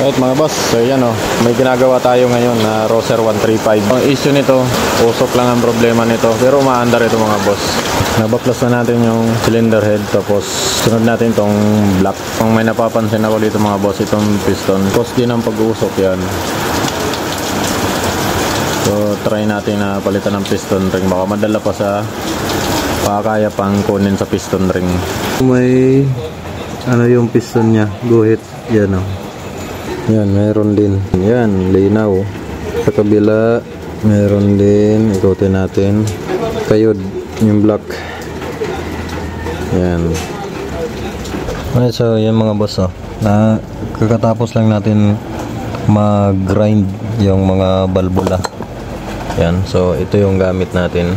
Right mga boss, so yan may ginagawa tayo ngayon na Roser 135. Ang issue nito, usok lang ang problema nito, pero umaandar ito mga boss. Nabaplas na natin yung cylinder head, tapos sunod natin tong block. Kung may napapansin ako dito mga boss, itong piston, cause din ang pag-uusok yan. So try natin na palitan ng piston ring, baka madala pa sa kaya pang kunin sa piston ring. May yung piston nya, guhit yan yan, meron din yan, linaw. Sa kabila meron din, ikutin natin, kayod yung block yan. Okay, so yan mga boss na kakatapos lang natin mag-grind yung mga balbula yan. So ito yung gamit natin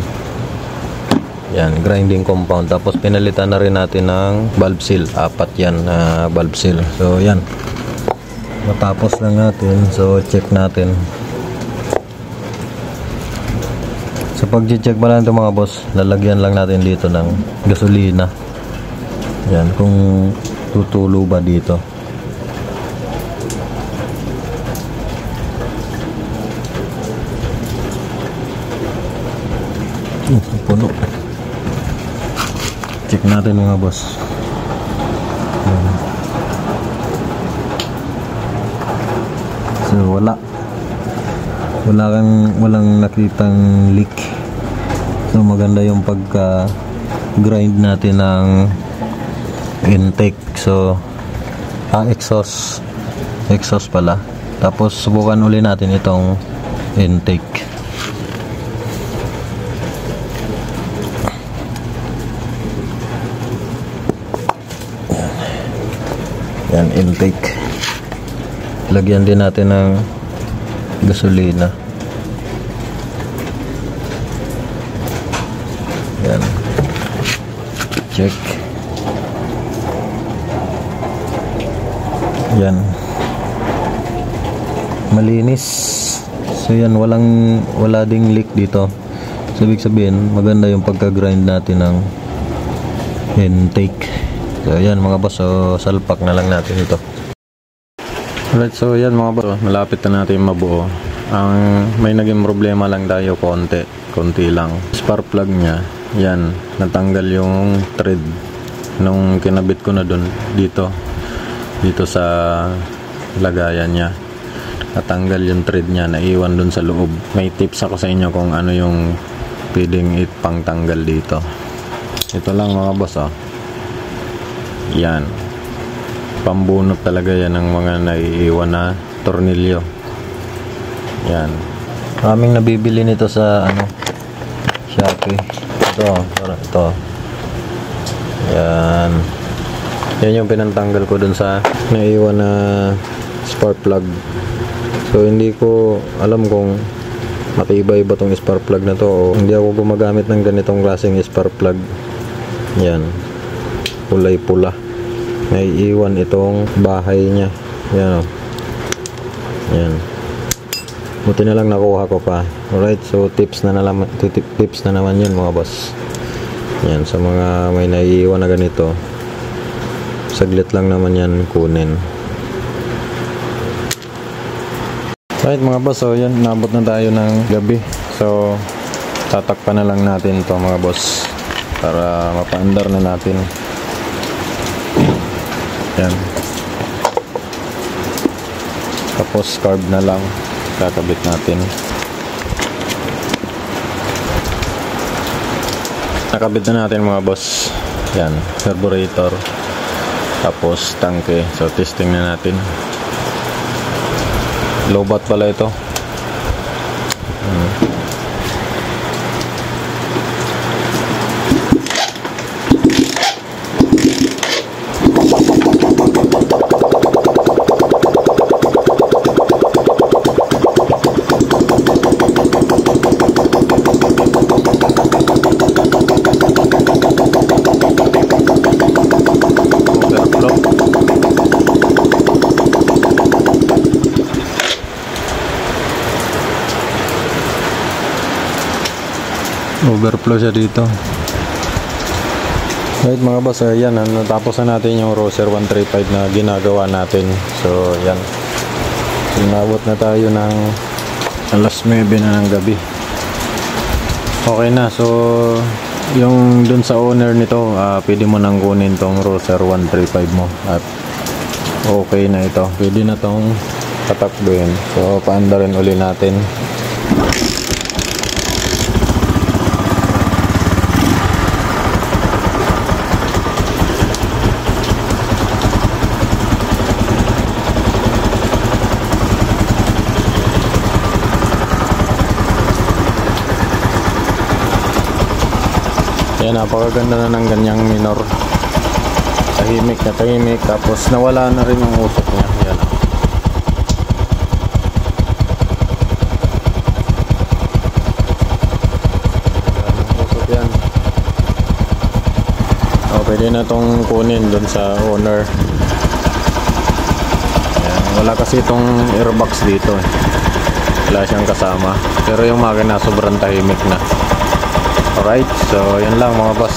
yan, grinding compound. Tapos pinalitan na rin natin ng valve seal, 4 yan na valve seal. So yan, matapos lang natin, so check natin. Sa pag-check pa lang ito mga boss, lalagyan lang natin dito ng gasolina yan, kung tutulo ba dito. Puno. Check natin mga boss. So walang nakitang leak. So maganda yung pagka grind natin ng intake. So exhaust pala. Tapos subukan uli natin itong intake. Yan, intake. Lagyan din natin ng gasolina. Yan. Check. Yan. Malinis. So yan, wala ding leak dito. So ibig sabihin, maganda yung pagka-grind natin ng intake. So yan mga boss, so salpak na lang natin ito. Alright, so yan mga boss, malapit na natin mabuo. Ang may naging problema lang tayo, konti lang. Spark plug nya, yan, natanggal yung thread nung kinabit ko na dun dito sa lagayan nya. Natanggal yung thread nya, naiwan dun sa loob. May tips ako sa inyo kung ano yung pwedeng ipangtanggal dito. Ito lang mga boss yan, pambunot talaga yan ng mga naiiwan na tornilyo. Yan, maraming nabibili nito sa Shopee. Ito yan yung pinantanggal ko dun sa naiiwan na spark plug. So hindi ko alam kung matibay ba tong spark plug na to, o hindi ako gumagamit ng ganitong klaseng spark plug. Yan, kulay pula, naiiwan itong bahay niya. Yan yan, buti na lang nakuha ko pa. Alright, so tips na naman yun mga boss. Yan, sa mga may naiiwan na ganito, saglit lang naman yan kunin. Alright mga boss, so yan, nabot na tayo ng gabi. So tatakpan na lang natin to mga boss para mapaandar na natin. Yan, tapos carb na lang kakabit natin. Nakabit na natin mga boss. Yan, carburetor, tapos tangke. So testing na natin. Low bat pala ito. Overflow siya dito. Right mga boss, ayan, natapos na natin yung Roser 135 na ginagawa natin. So yan, Inabot na tayo ng alas 9 na ng gabi. Okay na, so yung dun sa owner nito, pwede mo nang kunin tong Roser 135 mo at okay na ito. Pwede na tong tatakbuhin. So paanda rin uli natin. Yan, napakaganda na ng ganyang minor. Tahimik na tahimik, tapos nawala na rin yung usok niya. Yan. Usok yan. O, pwede na itong kunin dun sa owner. Yan. Wala kasi itong airbox dito. Wala siyang kasama. Pero yung makina sobrang tahimik na. Alright, so yan lang mga boss.